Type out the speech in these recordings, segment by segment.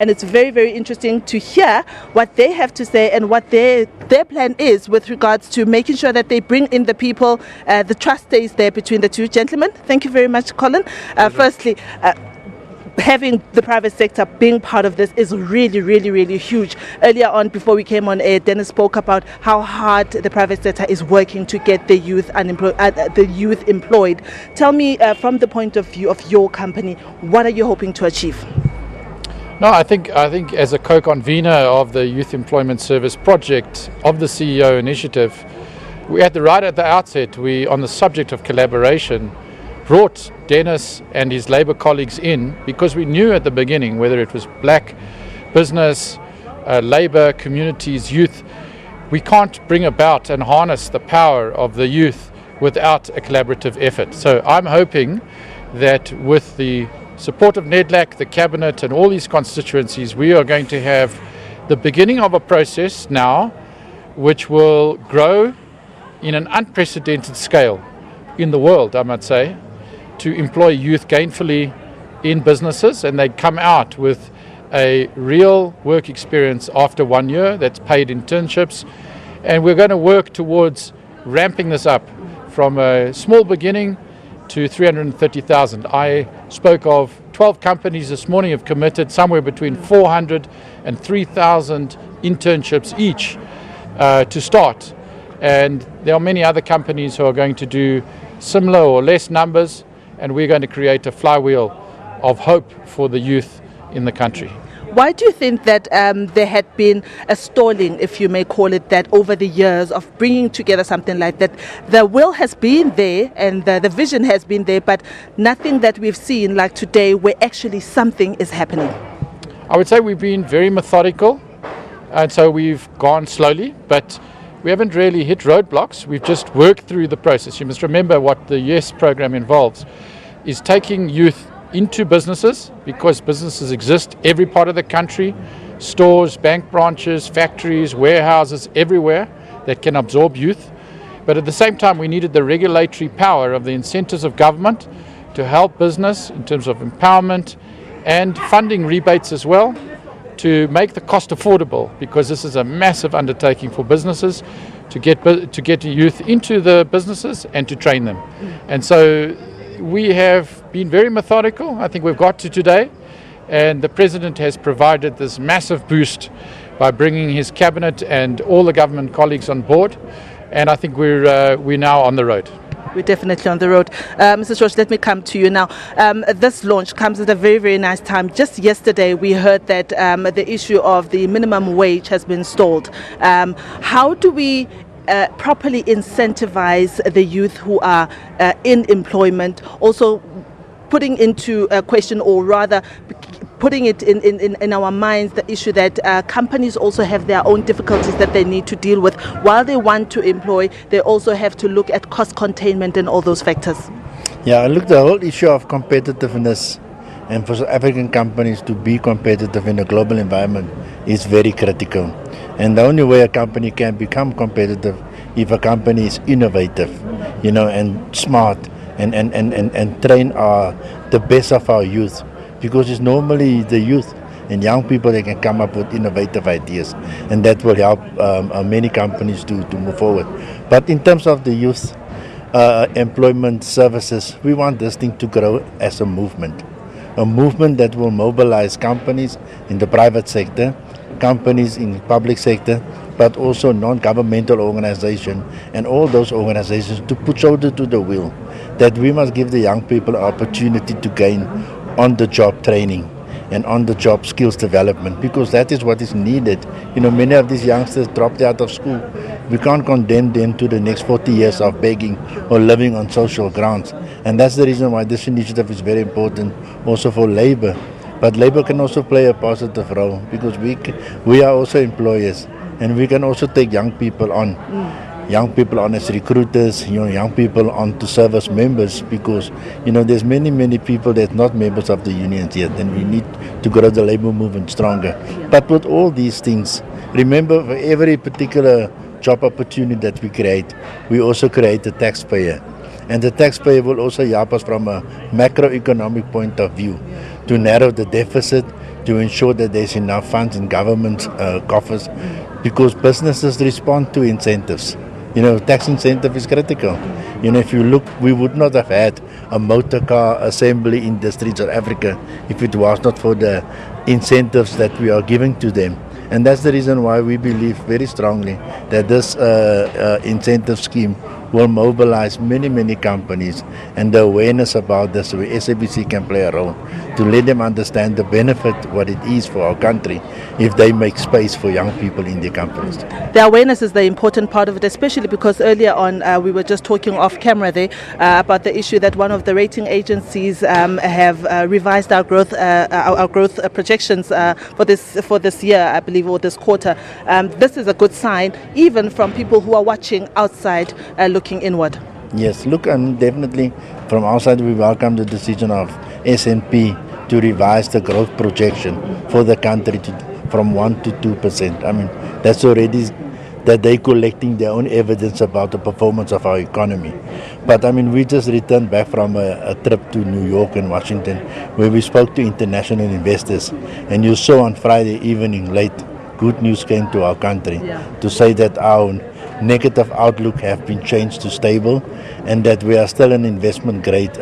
And it's very, very interesting to hear what they have to say and what their plan is with regards to making sure that they bring in the people, the trust stays there between the two. Gentlemen, thank you very much, Colin. Firstly, having the private sector being part of this is really, really, really huge. Earlier on, before we came on air, Dennis spoke about how hard the private sector is working to get the youth employed. Tell me, from the point of view of your company, what are you hoping to achieve? No, I think as a co-convener of the Youth Employment Service project of the CEO initiative, we right at the outset, we, on the subject of collaboration, brought Dennis and his Labour colleagues in because we knew at the beginning, whether it was black business, Labour, communities, youth, we can't bring about and harness the power of the youth without a collaborative effort. So I'm hoping that with the support of NEDLAC, the Cabinet and all these constituencies, we are going to have the beginning of a process now which will grow in an unprecedented scale in the world, I might say, to employ youth gainfully in businesses, and they come out with a real work experience after 1 year that's paid internships. And we're going to work towards ramping this up from a small beginning to 330,000. I spoke of 12 companies this morning have committed somewhere between 400 and 3,000 internships each to start. And there are many other companies who are going to do similar or less numbers, and we're going to create a flywheel of hope for the youth in the country. Why do you think that there had been a stalling, if you may call it that, over the years of bringing together something like that? The will has been there and the vision has been there, but nothing that we've seen like today where actually something is happening. I would say we've been very methodical, and so we've gone slowly, but we haven't really hit roadblocks. We've just worked through the process. You must remember what the YES program involves is taking youth into businesses, because businesses exist every part of the country, stores, bank branches, factories, warehouses, everywhere that can absorb youth. But at the same time, we needed the regulatory power of the incentives of government to help business in terms of empowerment and funding rebates as well, to make the cost affordable, because this is a massive undertaking for businesses to get youth into the businesses and to train them. And so we have been very methodical. I think we've got to today, and the President has provided this massive boost by bringing his Cabinet and all the government colleagues on board, and I think we're now on the road. We're definitely on the road. Mr. George, let me come to you now. This launch comes at a very, very nice time. Just yesterday, we heard that the issue of the minimum wage has been stalled. How do we properly incentivize the youth who are in employment, also putting into question, or rather putting it in our minds, the issue that companies also have their own difficulties that they need to deal with. While they want to employ, they also have to look at cost containment and all those factors. Yeah, look, the whole issue of competitiveness and for South African companies to be competitive in a global environment is very critical. And the only way a company can become competitive if a company is innovative, and smart and train the best of our youth. Because it's normally the youth and young people that can come up with innovative ideas, and that will help many companies to move forward. But in terms of the youth employment services, we want this thing to grow as a movement that will mobilize companies in the private sector, companies in the public sector, but also non-governmental organizations and all those organizations to put shoulder to the wheel, that we must give the young people an opportunity to gain on-the-job training and on-the-job skills development, because that is what is needed. Many of these youngsters dropped out of school. We can't condemn them to the next 40 years of begging or living on social grounds. And that's the reason why this initiative is very important also for Labour. But Labour can also play a positive role, because we are also employers, and we can also take young people on. Young people on as recruiters, young people on to serve as members, because there's many people that are not members of the unions yet, and we need to grow the labour movement stronger. But with all these things, remember, for every particular job opportunity that we create, we also create a taxpayer, and the taxpayer will also help us from a macroeconomic point of view to narrow the deficit, to ensure that there's enough funds in government coffers, because businesses respond to incentives. Tax incentive is critical. If you look, we would not have had a motor car assembly in the streets of Africa if it was not for the incentives that we are giving to them. And that's the reason why we believe very strongly that this incentive scheme will mobilize many companies, and the awareness about this, where SABC can play a role to let them understand the benefit, what it is for our country if they make space for young people in their companies. The awareness is the important part of it, especially because earlier on we were just talking off camera there about the issue that one of the rating agencies have revised our growth projections for this year, I believe, or this quarter. This is a good sign, even from people who are watching outside, looking inward. Yes, look, definitely from our side we welcome the decision of S&P to revise the growth projection for the country from 1 to 2%. That's already that they're collecting their own evidence about the performance of our economy. But we just returned back from a trip to New York and Washington, where we spoke to international investors, and you saw on Friday evening late, good news came to our country to say that our negative outlook have been changed to stable, and that we are still an investment grade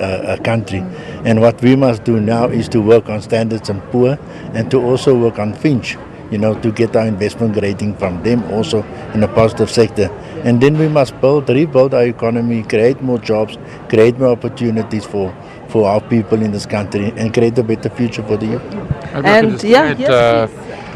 country. And what we must do now is to work on Standards & Poor, and to also work on Finch, to get our investment rating from them also in a positive sector. And then we must rebuild our economy, create more jobs, create more opportunities for our people in this country, and create a better future for the youth.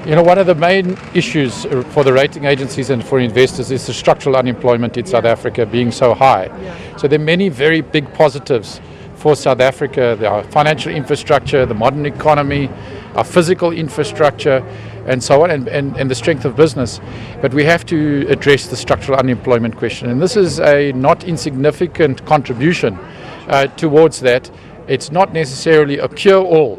One of the main issues for the rating agencies and for investors is the structural unemployment in South Africa being so high. So there are many very big positives for South Africa: our financial infrastructure, the modern economy, our physical infrastructure, and so on, and the strength of business. But we have to address the structural unemployment question, and this is a not insignificant contribution towards that. It's not necessarily a cure-all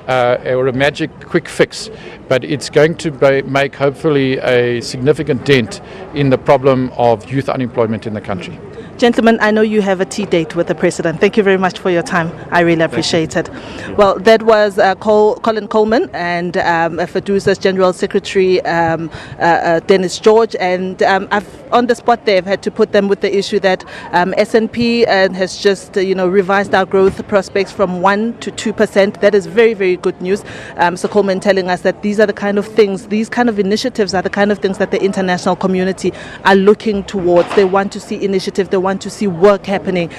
or a magic quick fix, but it's going to make hopefully a significant dent in the problem of youth unemployment in the country. Gentlemen, I know you have a tea date with the President. Thank you very much for your time. I really appreciate it. Well, that was Colin Coleman and FEDUSA's General Secretary Dennis George, and on the spot they've had to put them with the issue that S&P has just revised our growth prospects from 1 to 2%. That is very good news. So Coleman telling us that these are the kind of things, these kind of initiatives are the kind of things that the international community are looking towards. They want to see initiative, they want to see work happening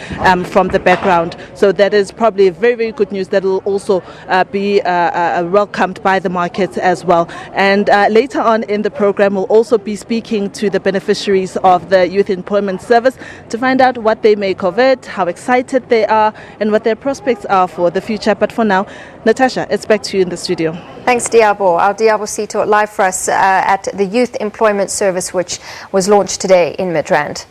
from the background. So that is probably very good news that will also be welcomed by the markets as well. And later on in the program, we'll also be speaking to the beneficiaries of the Youth Employment Service to find out what they make of it, how excited they are, and what their prospects are for the future. But for now, Natasha, it's back to you in the studio. Thanks, Diabo. Our Diabo Sito live for us at the Youth Employment Service, which was launched today in Midrand.